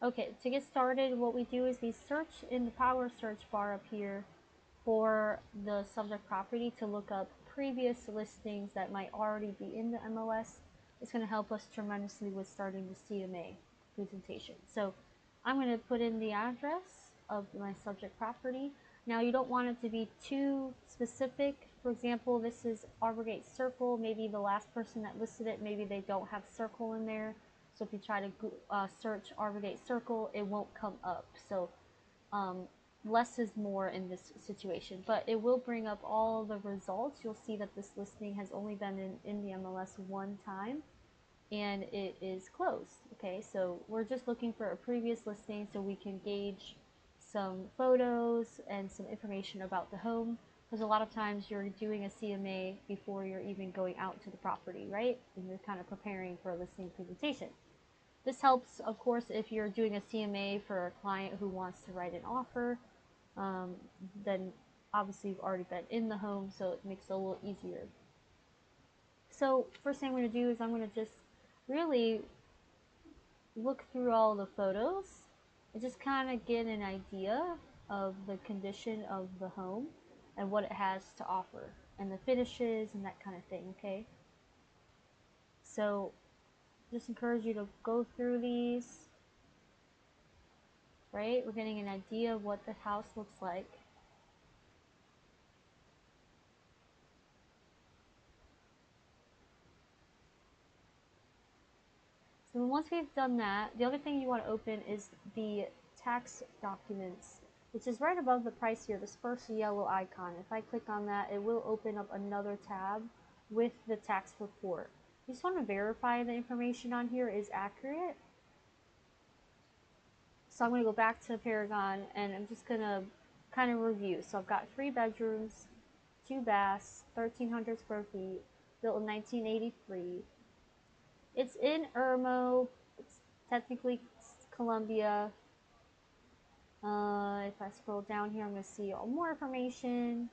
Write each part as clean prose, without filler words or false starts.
Okay, to get started, what we do is we search in the power search bar up here for the subject property to look up previous listings that might already be in the MLS. It's going to help us tremendously with starting the CMA presentation. So I'm going to put in the address of my subject property. Now you don't want it to be too specific. For example, this is Arborgate Circle. Maybe the last person that listed it, maybe they don't have circle in there. So if you try to search Arborgate Circle, it won't come up. So less is more in this situation, but it will bring up all the results. You'll see that this listing has only been in the MLS one time and it is closed. Okay, so we're just looking for a previous listing so we can gauge some photos and some information about the home, because a lot of times you're doing a CMA before you're even going out to the property, right? And you're kind of preparing for a listing presentation. This helps, of course, if you're doing a CMA for a client who wants to write an offer. Then obviously you've already been in the home, so it makes it a little easier. So first thing I'm going to do is I'm going to just really look through all the photos and just kind of get an idea of the condition of the home and what it has to offer and the finishes and that kind of thing, okay? So just encourage you to go through these, right? We're getting an idea of what the house looks like. So once we've done that, the other thing you want to open is the tax documents, which is right above the price here, this first yellow icon. If I click on that, it will open up another tab with the tax report. You just want to verify the information on here is accurate. So I'm going to go back to Paragon and I'm just going to kind of review. So I've got 3 bedrooms, 2 baths, 1,300 square feet, built in 1983. It's in Irmo. It's technically Columbia. If I scroll down here, I'm going to see all more information.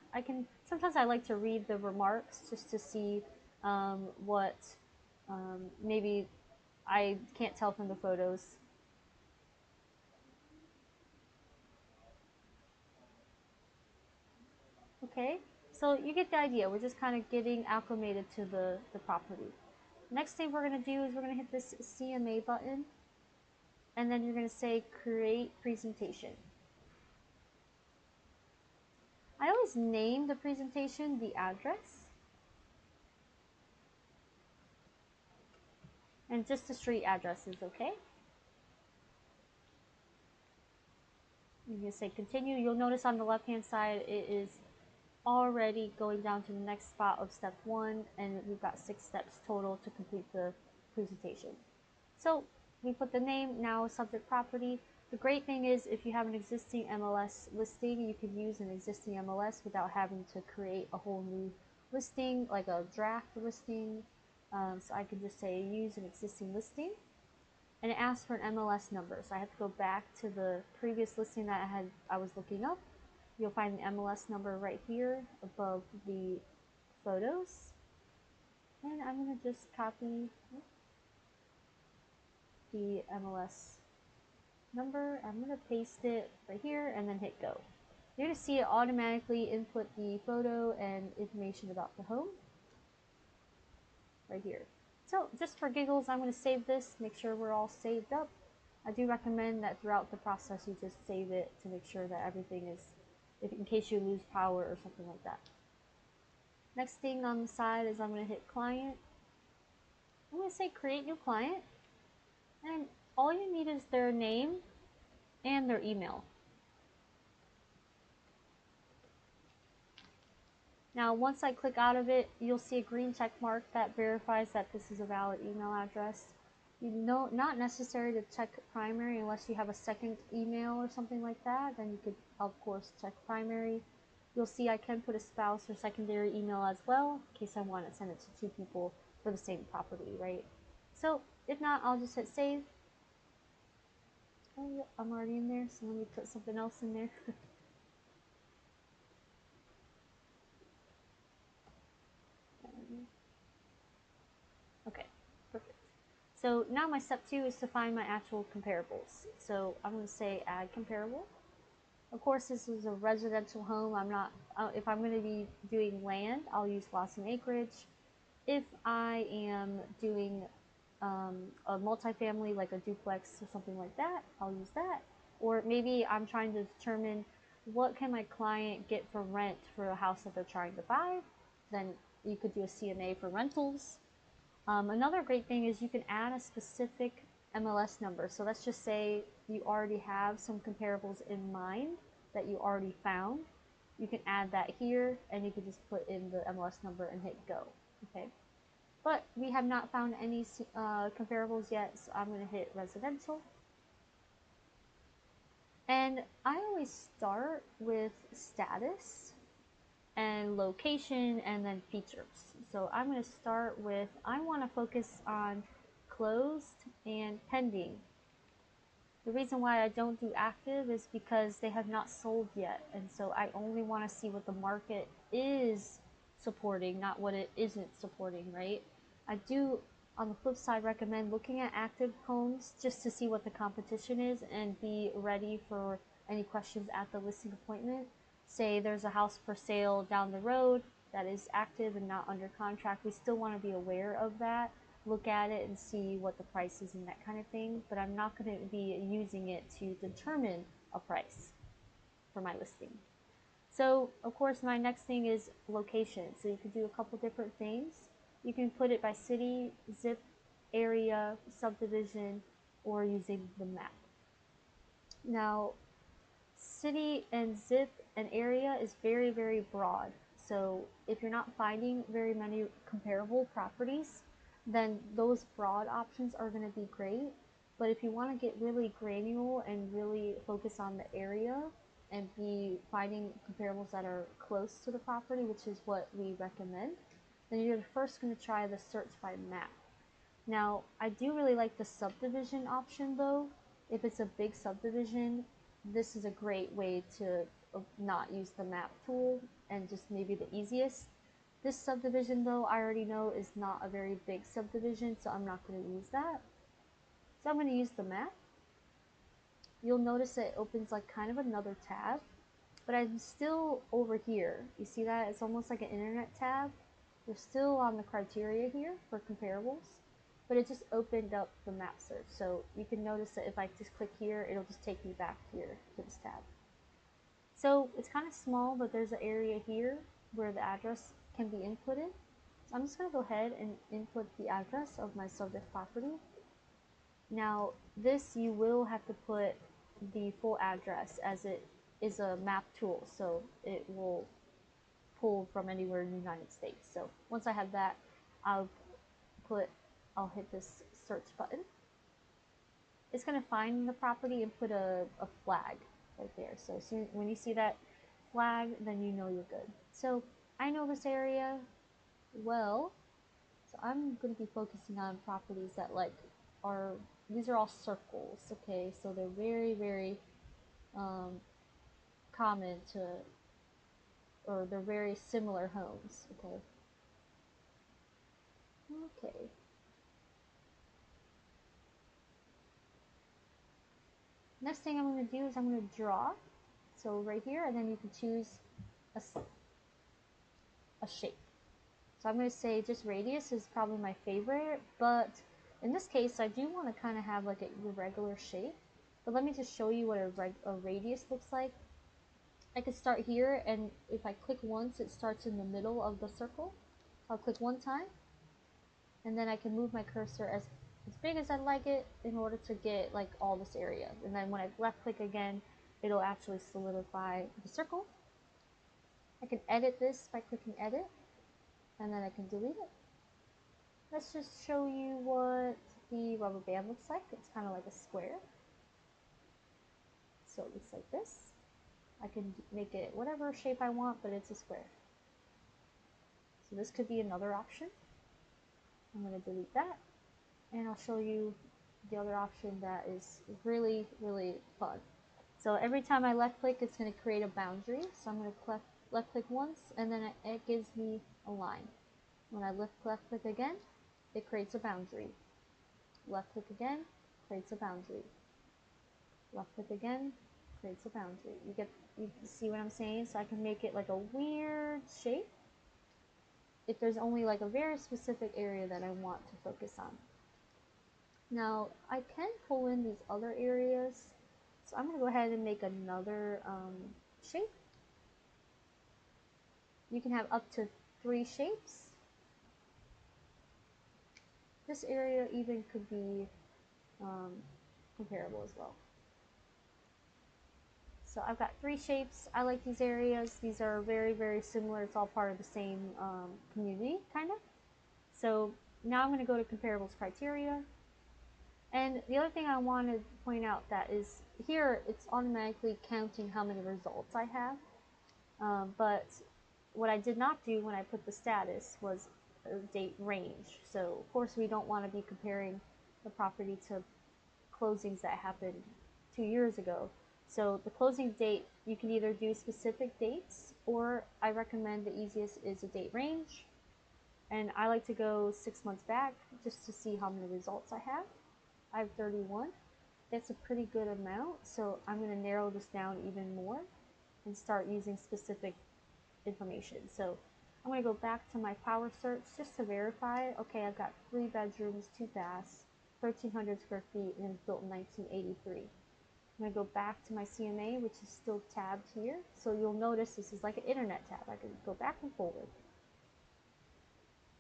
Sometimes I like to read the remarks just to see what maybe I can't tell from the photos. Okay, so you get the idea. We're just kind of getting acclimated to the property. Next thing we're going to do is we're going to hit this CMA button, and then you're going to say create presentation. I always name the presentation the address and just the street address is okay. You can say continue. You'll notice on the left hand side it is already going down to the next spot of step 1, and we've got 6 steps total to complete the presentation. So we put the name, now subject property. The great thing is if you have an existing MLS listing, you can use an existing MLS without having to create a whole new listing, like a draft listing. So I can just say use an existing listing, and it asks for an MLS number. So I have to go back to the previous listing that I was looking up. You'll find the MLS number right here above the photos. And I'm going to just copy the MLS number. I'm going to paste it right here and then hit go. You're going to see it automatically input the photo and information about the home right here. So just for giggles, I'm going to save this, make sure we're all saved up. I do recommend that throughout the process you just save it to make sure that everything is, in case you lose power or something like that. Next thing on the side is I'm going to hit client. I'm going to say create new client, and all you need is their name and their email. Now once I click out of it, you'll see a green check mark that verifies that this is a valid email address. Not necessary to check primary unless you have a second email or something like that. Then you could, of course, check primary. You'll see I can put a spouse or secondary email as well in case I want to send it to 2 people for the same property, right? So if not, I'll just hit save. Oh, yeah, I'm already in there, so let me put something else in there. Okay, perfect. So now my step 2 is to find my actual comparables. So I'm going to say add comparable. Of course, this is a residential home. I'm not, if I'm going to be doing land, I'll use lots and acreage. If I am doing a multifamily, like a duplex or something like that, I'll use that. Or maybe I'm trying to determine what can my client get for rent for a house that they're trying to buy, then you could do a CMA for rentals. Another great thing is you can add a specific MLS number. So let's just say you already have some comparables in mind that you already found. You can add that here, and you can just put in the MLS number and hit go. Okay. But we have not found any comparables yet, so I'm going to hit residential. And I always start with status and location and then features. So I'm going to start with, I want to focus on closed and pending. The reason why I don't do active is because they have not sold yet, and so I only want to see what the market is supporting, not what it isn't supporting, right? I do, on the flip side, recommend looking at active homes just to see what the competition is and be ready for any questions at the listing appointment. Say there's a house for sale down the road that is active and not under contract. We still want to be aware of that, look at it and see what the price is and that kind of thing, but I'm not going to be using it to determine a price for my listing. So of course my next thing is location. So you can do a couple different things. You can put it by city, zip, area, subdivision, or using the map. Now city and zip and area is very, very broad. So if you're not finding very many comparable properties, then those broad options are going to be great. But if you want to get really granular and really focus on the area and be finding comparables that are close to the property, which is what we recommend, then you're first going to try the search by map. Now, I do really like the subdivision option though. If it's a big subdivision, this is a great way to not use the map tool and just maybe the easiest. This subdivision though, I already know is not a very big subdivision, so I'm not going to use that. So I'm going to use the map. You'll notice it opens like kind of another tab, but I'm still over here. You see that? It's almost like an internet tab. We're still on the criteria here for comparables, but it just opened up the map search. So you can notice that if I just click here, it'll just take me back here to this tab. So it's kind of small, but there's an area here where the address can be inputted. So I'm just going to go ahead and input the address of my subject property. Now this, you will have to put the full address as it is a map tool, so it will pull from anywhere in the United States. So once I have that, I'll hit this search button. It's going to find the property and put a flag right there. So when you see that flag, then you know you're good. So I know this area well, so I'm going to be focusing on properties that these are all circles, okay? So they're very, very common to, or they're very similar homes, okay? Okay. Next thing I'm going to do is I'm going to draw. So right here, and then you can choose a shape. So I'm going to say just radius is probably my favorite, but in this case, I do want to kind of have like a irregular shape. But let me just show you what a radius looks like. I could start here, and if I click once, it starts in the middle of the circle. I'll click one time, and then I can move my cursor as big as I'd like it in order to get like all this area. And then when I left click again, it'll actually solidify the circle. I can edit this by clicking edit, and then I can delete it. Let's just show you what the rubber band looks like. It's kind of like a square. So it looks like this. I can make it whatever shape I want, but it's a square. So this could be another option. I'm going to delete that, and I'll show you the other option that is really, really fun. So every time I left click, it's going to create a boundary. So I'm going to left click once, and then it gives me a line. When I left click again, it creates a boundary. left click again, creates a boundary. Left click again, creates a boundary. You see what I'm saying? So I can make it like a weird shape if there's only like a very specific area that I want to focus on. Now I can pull in these other areas, so I'm going to go ahead and make another shape. You can have up to 3 shapes. This area even could be comparable as well. So I've got 3 shapes. I like these areas. These are very, very similar. It's all part of the same community, kind of. So now I'm going to go to comparables criteria. And the other thing I want to point out that is here, it's automatically counting how many results I have. But what I did not do when I put the status was a date range. So of course we don't want to be comparing the property to closings that happened 2 years ago. So the closing date, you can either do specific dates, or I recommend the easiest is a date range. And I like to go 6 months back just to see how many results I have. I have 31. That's a pretty good amount, so I'm going to narrow this down even more and start using specific information. So I'm going to go back to my power search just to verify. Okay, I've got 3 bedrooms, 2 baths, 1,300 square feet, and it's built in 1983. I'm going to go back to my CMA, which is still tabbed here. So you'll notice this is like an internet tab. I can go back and forward.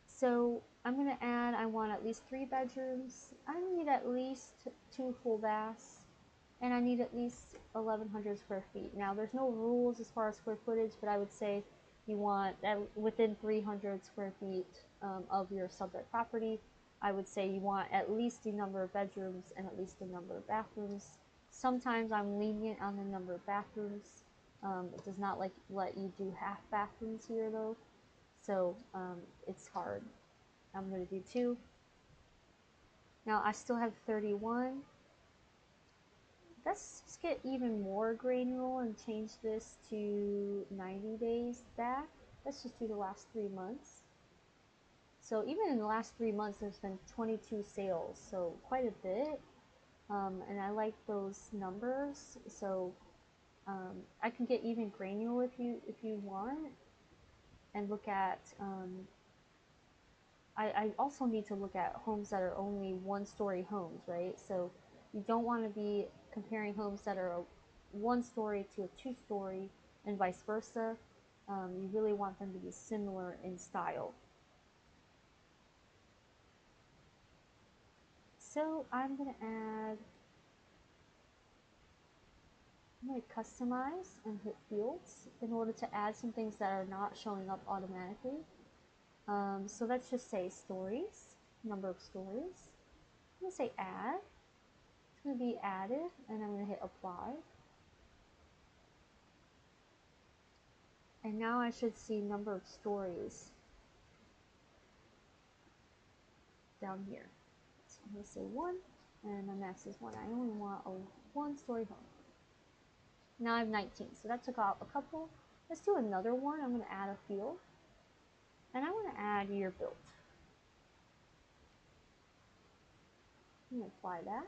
So I'm going to add, I want at least 3 bedrooms. I need at least 2 full baths. And I need at least 1,100 square feet. Now there's no rules as far as square footage, but I would say you want within 300 square feet of your subject property. I would say you want at least the number of bedrooms and at least the number of bathrooms. Sometimes I'm lenient on the number of bathrooms. It does not let you do half bathrooms here though, so it's hard. I'm going to do 2. Now I still have 31. Let's just get even more granular and change this to 90 days back. Let's just do the last 3 months. So even in the last 3 months, there's been 22 sales, so quite a bit. And I like those numbers, so I can get even granular if you want, and look at. I also need to look at homes that are only 1-story homes, right? So you don't want to be comparing homes that are a 1-story to a 2-story and vice versa. You really want them to be similar in style. So I'm going to add. I'm going to customize and hit fields in order to add some things that are not showing up automatically. So let's just say stories, number of stories. I'm going to say add. It's going to be added, and I'm going to hit apply. And now I should see number of stories down here. So I'm going to say 1, and my max is 1. I only want a 1-story home. Now I have 19, so that took off a couple. Let's do another one. I'm going to add a field, and I want to add year built. I'm going to apply that.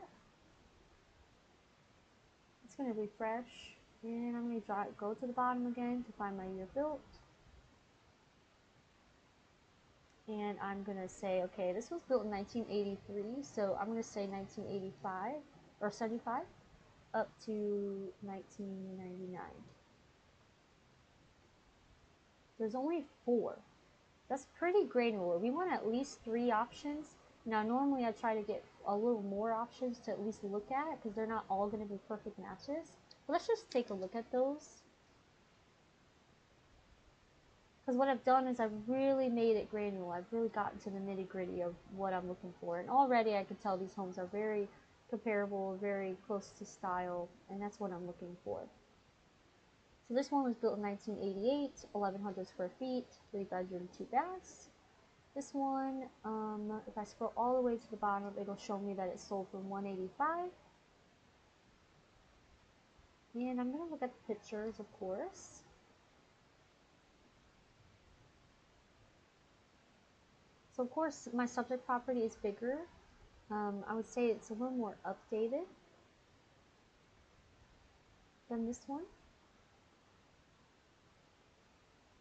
It's going to refresh, and I'm going to go to the bottom again to find my year built. And I'm going to say, okay, this was built in 1983, so I'm going to say 1985 or 75 up to 1999. There's only 4. That's pretty granular. We want at least 3 options. Now normally I try to get a little more options to at least look at, because they're not all going to be perfect matches. But let's just take a look at those. Because what I've done is I've really made it granular. I've really gotten to the nitty gritty of what I'm looking for. And already I can tell these homes are very comparable, very close to style, and that's what I'm looking for. So this one was built in 1988, 1,100 square feet, 3 bedroom, 2 baths. This one, if I scroll all the way to the bottom, it'll show me that it sold for $185. And I'm going to look at the pictures, of course. So of course, my subject property is bigger. I would say it's a little more updated than this one.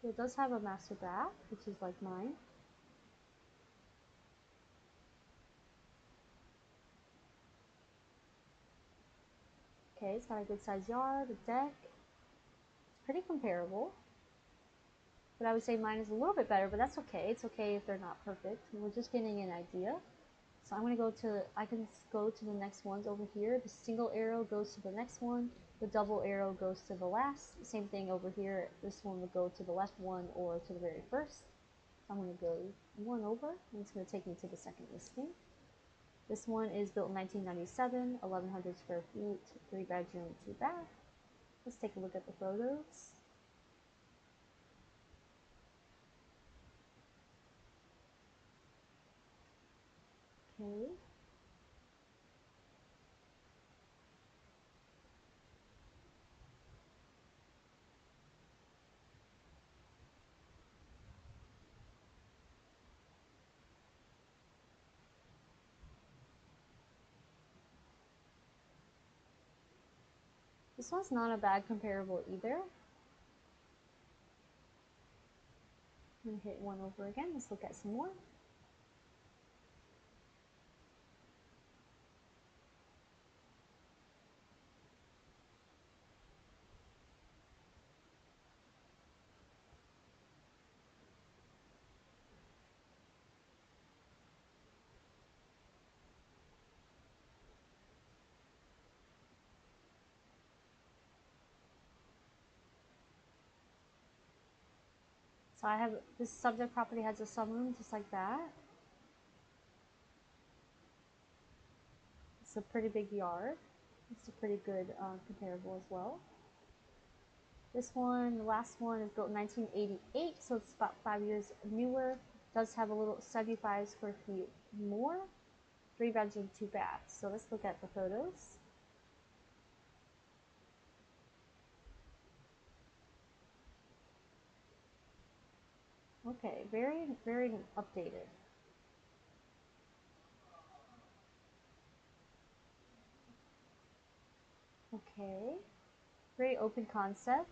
It does have a master bath, which is like mine. Okay, it's got a good sized yard, a deck. It's pretty comparable. But I would say mine is a little bit better, but that's okay. It's okay if they're not perfect. We're just getting an idea. So I'm going to go to, I can go to the next ones over here. The single arrow goes to the next one. The double arrow goes to the last. Same thing over here. This one would go to the left one or to the very first. So I'm going to go one over, and it's going to take me to the second listing. This one is built in 1997, 1,100 square feet, 3 bedroom, 2 bath. Let's take a look at the photos. Okay. This one's not a bad comparable either. I'm going to hit one over again. Let's look at some more. So I have, this subject property has a sunroom just like that. It's a pretty big yard. It's a pretty good comparable as well. This one, the last one, is built in 1988, so it's about 5 years newer. Does have a little 75 square feet more, 3 bedroom, 2 baths. So let's look at the photos. Okay, very, very updated. Okay, very open concept.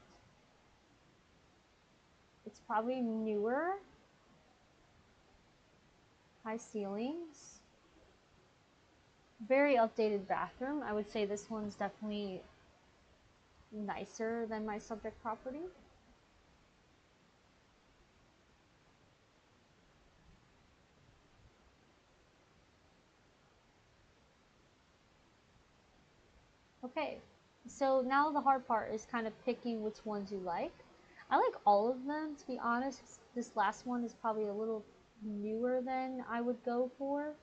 It's probably newer. High ceilings. Very updated bathroom. I would say this one's definitely nicer than my subject property. Okay, so now the hard part is kind of picking which ones you like. I like all of them, to be honest. This last one is probably a little newer than I would go for,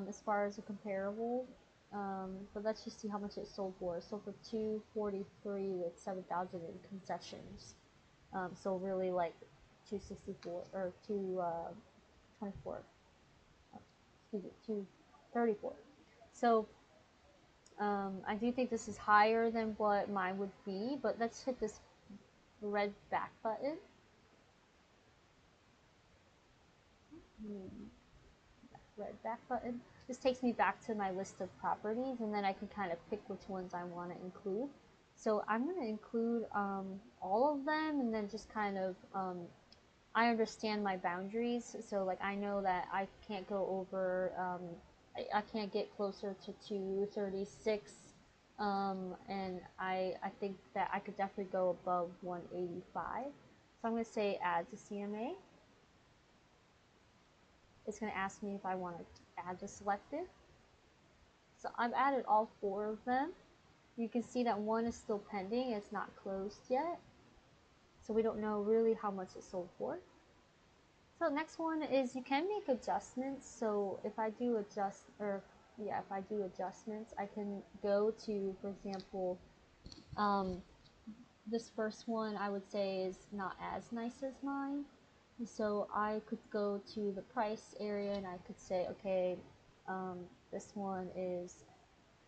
as far as a comparable. But let's just see how much it sold for. It sold for $243 with 7,000 in concessions. So really like 264 or 224. Excuse me, 234. So I do think this is higher than what mine would be, but let's hit this red back button. Red back button. This takes me back to my list of properties, and then I can kind of pick which ones I want to include. So I'm going to include all of them, and then just kind of I understand my boundaries. So like I know that I can't go over I can't get closer to 236, and I think that I could definitely go above 185. So I'm going to say add to CMA. It's going to ask me if I want to add to selected. So I've added all 4 of them. You can see that one is still pending. It's not closed yet. So we don't know really how much it sold for. So next one is you can make adjustments. So if I do adjustments, I can go to, for example, this first one I would say is not as nice as mine. So I could go to the price area and I could say, okay, this one is,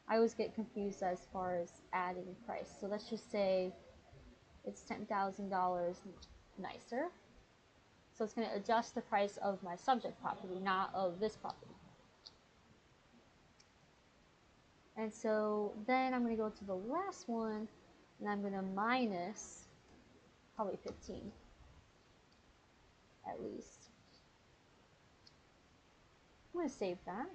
I always get confused as far as adding price. So let's just say it's $10,000 nicer. So it's going to adjust the price of my subject property, not of this property. And so then I'm going to go to the last one, and I'm going to minus probably 15 at least. I'm going to save that.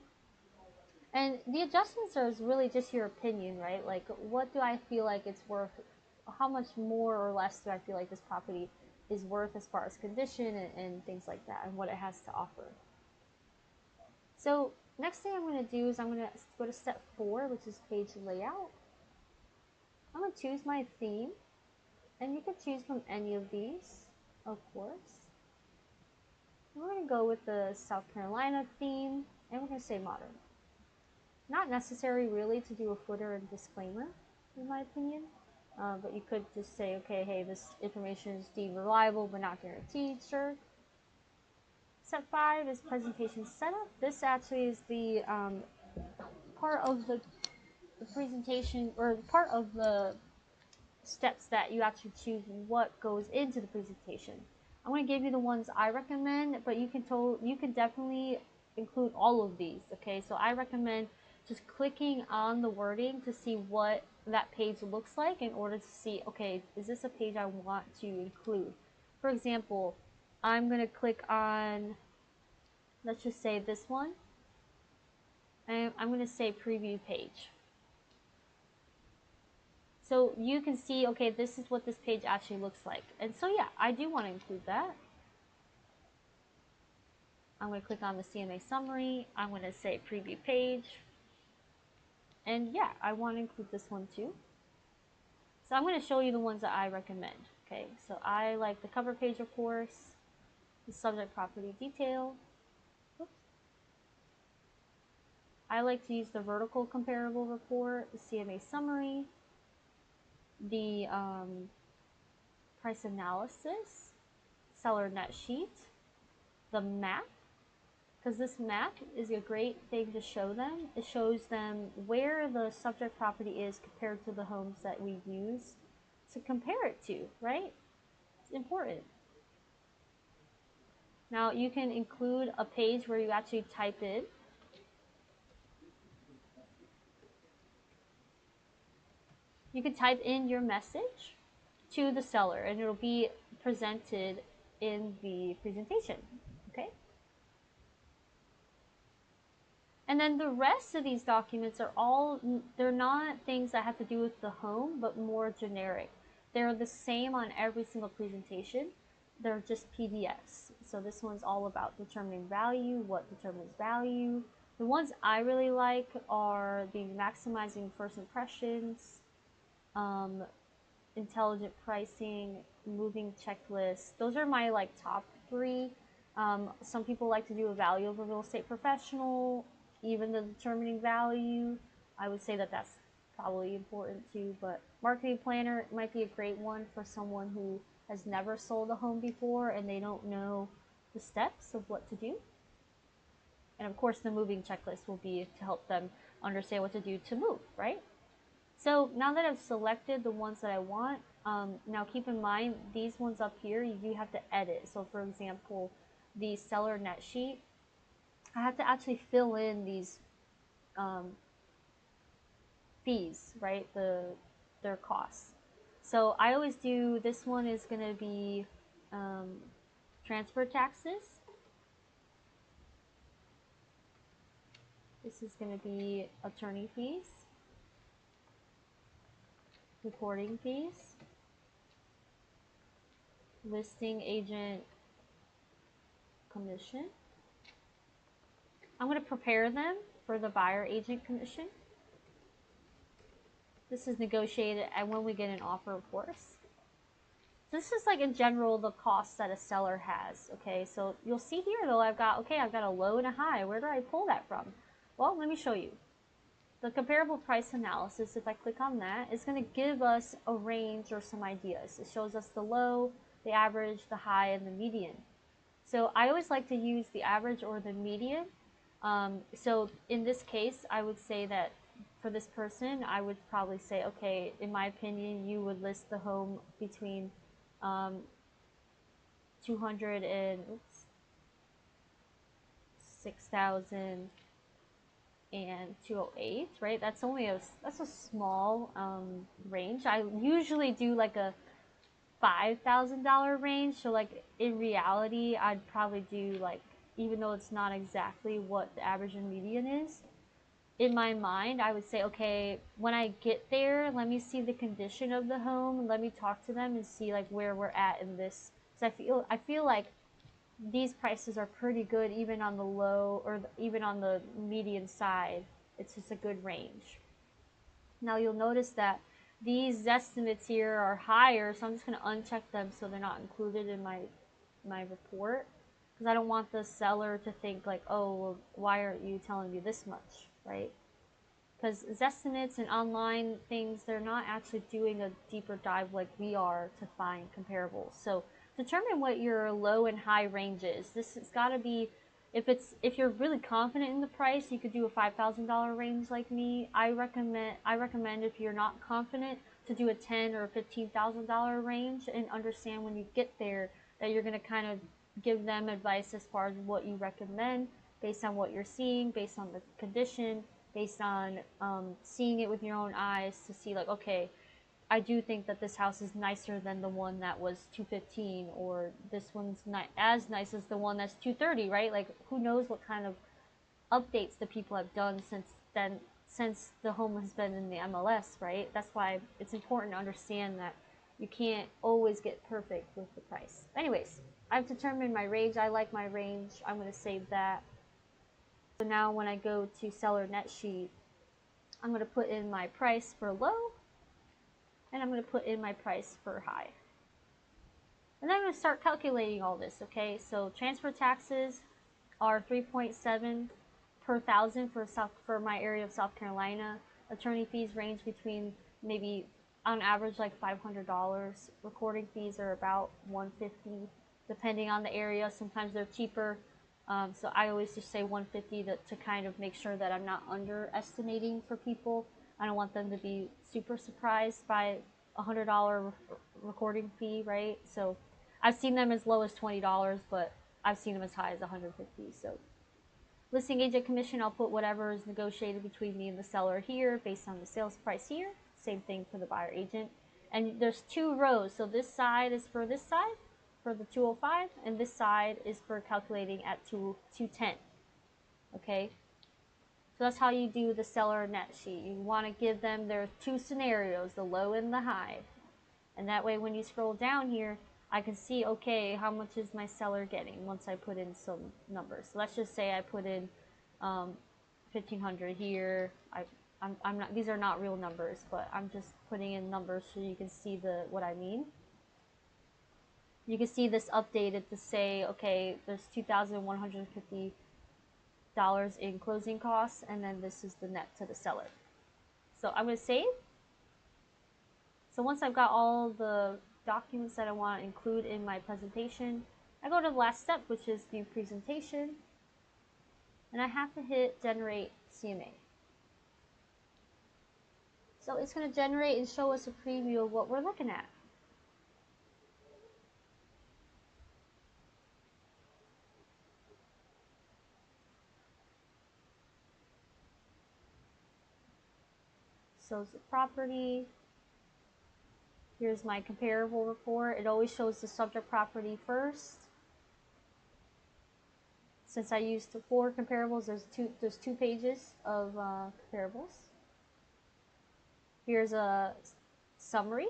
And the adjustments are really just your opinion, right? Like, what do I feel like it's worth? How much more or less do I feel like this property is worth as far as condition and things like that, and what it has to offer. So next thing I'm going to do is I'm going to go to step 4, which is page layout. I'm going to choose my theme, and you can choose from any of these, of course. We're going to go with the South Carolina theme, and we're going to say modern. Not necessary really to do a footer and disclaimer, in my opinion, but you could just say, okay, hey, this information is deemed reliable but not guaranteed, sure. Step 5 is presentation setup. This actually is the part of the presentation, or part of the steps that you actually choose what goes into the presentation. I'm going to give you the ones I recommend, but you can definitely include all of these. Okay, so I recommend just clicking on the wording to see what that page looks like in order to see, okay, is this a page I want to include? For example, I'm going to click on, let's just say this one, and I'm going to say preview page. So you can see, okay, this is what this page actually looks like. And so yeah, I do want to include that. I'm going to click on the CMA summary. I'm going to say preview page. And yeah, I want to include this one too. So I'm going to show you the ones that I recommend. Okay, so I like the cover page, of course, the subject property detail. Oops. I like to use the vertical comparable report, the CMA summary, the price analysis, seller net sheet, the map, because this map is a great thing to show them. It shows them where the subject property is compared to the homes that we use to compare it to, right? It's important. Now you can include a page where you actually type in. You can type in your message to the seller and it'll be presented in the presentation, okay? And then the rest of these documents are they're not things that have to do with the home, but more generic. They're the same on every single presentation. They're just PDFs. So this one's all about determining value, what determines value. The ones I really like are the maximizing first impressions, intelligent pricing, moving checklist. Those are my like top 3. Some people like to do a value of a real estate professional, even the determining value. I would say that that's probably important too, but marketing planner might be a great one for someone who has never sold a home before and they don't know the steps of what to do. And of course the moving checklist will be to help them understand what to do to move, right? So now that I've selected the ones that I want, now keep in mind these ones up here you do have to edit. So for example, the seller net sheet, I have to actually fill in these fees, right? Their costs. So I always do, this one is going to be transfer taxes. This is going to be attorney fees, recording fees, listing agent commission. I'm going to prepare them for the buyer agent commission. This is negotiated and when we get an offer, of course. This is like in general the costs that a seller has. Okay, so you'll see here though I've got a low and a high. Where do I pull that from? Well, let me show you. The comparable price analysis, if I click on that, is going to give us a range or some ideas. It shows us the low, the average, the high, and the median. So I always like to use the average or the median. So in this case, I would say that for this person, I would probably say, okay, in my opinion, you would list the home between 200 and 6,000 and 208, right? That's only that's a small range. I usually do like a $5,000 range. So like in reality, I'd probably do like, even though it's not exactly what the average and median is, in my mind, I would say, okay, when I get there, let me see the condition of the home. Let me talk to them and see like where we're at in this. Because I feel like these prices are pretty good, even on the low or even on the median side. It's just a good range. Now you'll notice that these estimates here are higher, so I'm just going to uncheck them so they're not included in my report, because I don't want the seller to think like, oh, well, why aren't you telling me this much, right? Because estimates and online things, they're not actually doing a deeper dive like we are to find comparables. So determine what your low and high range is. This has got to be, if you're really confident in the price, you could do a $5,000 range like me. I recommend if you're not confident to do a $10,000 or $15,000 range, and understand when you get there that you're going to kind of give them advice as far as what you recommend based on what you're seeing, based on the condition, based on seeing it with your own eyes to see like, okay, I do think that this house is nicer than the one that was 215, or this one's not as nice as the one that's 230, right? Like, who knows what kind of updates the people have done since then, since the home has been in the MLS, right? That's why it's important to understand that you can't always get perfect with the price. Anyways, I've determined my range. I like my range. I'm going to save that. So now when I go to seller net sheet, I'm going to put in my price for low, and I'm going to put in my price for high. And then I'm going to start calculating all this, okay? So transfer taxes are 3.7 per thousand for my area of South Carolina. Attorney fees range between maybe on average like $500. Recording fees are about $150 depending on the area. Sometimes they're cheaper. So I always just say $150 to kind of make sure that I'm not underestimating for people. I don't want them to be super surprised by a $100 recording fee, right? So I've seen them as low as $20, but I've seen them as high as $150. So listing agent commission, I'll put whatever is negotiated between me and the seller here based on the sales price here. Same thing for the buyer agent. And there's two rows. So this side is for this side, for the 205, and this side is for calculating at 210. Okay? So that's how you do the seller net sheet. You want to give them their two scenarios, the low and the high. And that way when you scroll down here, I can see, okay, how much is my seller getting once I put in some numbers. So let's just say I put in 1,500 here. I'm not, these are not real numbers, but I'm just putting in numbers so you can see what I mean. You can see this updated to say, okay, there's $2,150 in closing costs, and then this is the net to the seller. So I'm going to save. So once I've got all the documents that I want to include in my presentation, I go to the last step, which is view presentation, and I have to hit generate CMA. So it's going to generate and show us a preview of what we're looking at. So it's the property. Here's my comparable report. It always shows the subject property first. Since I used 4 comparables, there's two pages of comparables. Here's a summary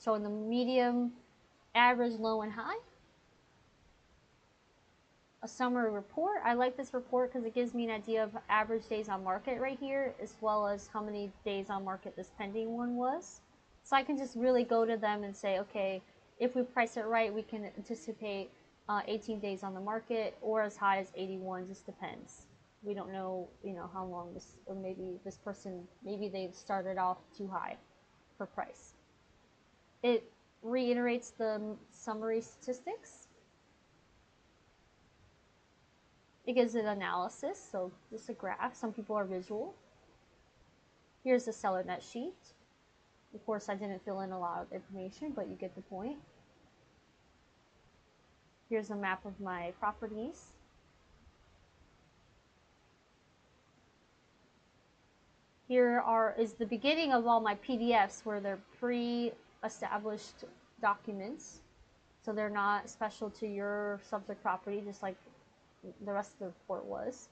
showing the medium, average, low, and high. A summary report. I like this report because it gives me an idea of average days on market right here, as well as how many days on market this pending one was. So I can just really go to them and say, okay, if we price it right, we can anticipate 18 days on the market, or as high as 81, just depends. We don't know, how long this, or maybe this person, maybe they started off too high for price. It reiterates the summary statistics. It gives it analysis, so just a graph. Some people are visual. Here's the seller net sheet. Of course, I didn't fill in a lot of information, but you get the point. Here's a map of my properties. is the beginning of all my PDFs where they're pre-established documents. So they're not special to your subject property, just like the rest of the report was.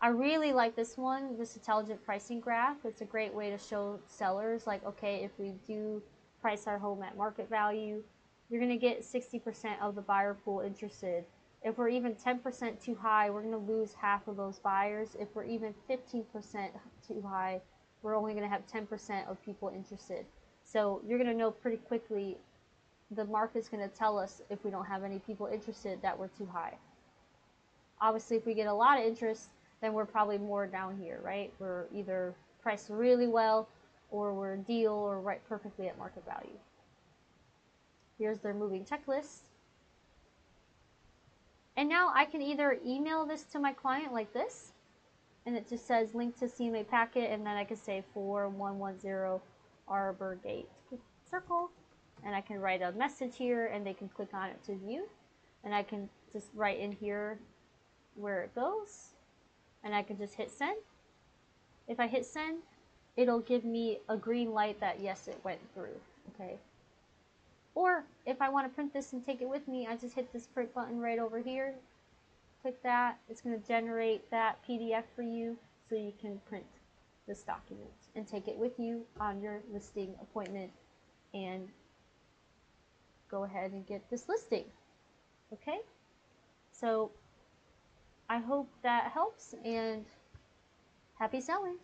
I really like this one, this intelligent pricing graph. It's a great way to show sellers, like, okay, if we do price our home at market value, you're going to get 60% of the buyer pool interested. If we're even 10% too high, we're going to lose half of those buyers. If we're even 15% too high, we're only going to have 10% of people interested. So you're going to know pretty quickly, the market's going to tell us if we don't have any people interested that we're too high. Obviously, if we get a lot of interest, then we're probably more down here, right? We're either priced really well, or we're a deal, or right perfectly at market value. Here's their moving checklist. And now I can either email this to my client like this, and it just says link to CMA packet, and then I can say 4110 Arbor Gate Circle, and I can write a message here, and they can click on it to view, and I can just write in here where it goes, and I can just hit send. If I hit send, it'll give me a green light that yes, it went through, okay? Or if I want to print this and take it with me, I just hit this print button right over here, click that, it's going to generate that PDF for you so you can print this document and take it with you on your listing appointment and go ahead and get this listing, okay? So I hope that helps, and happy selling.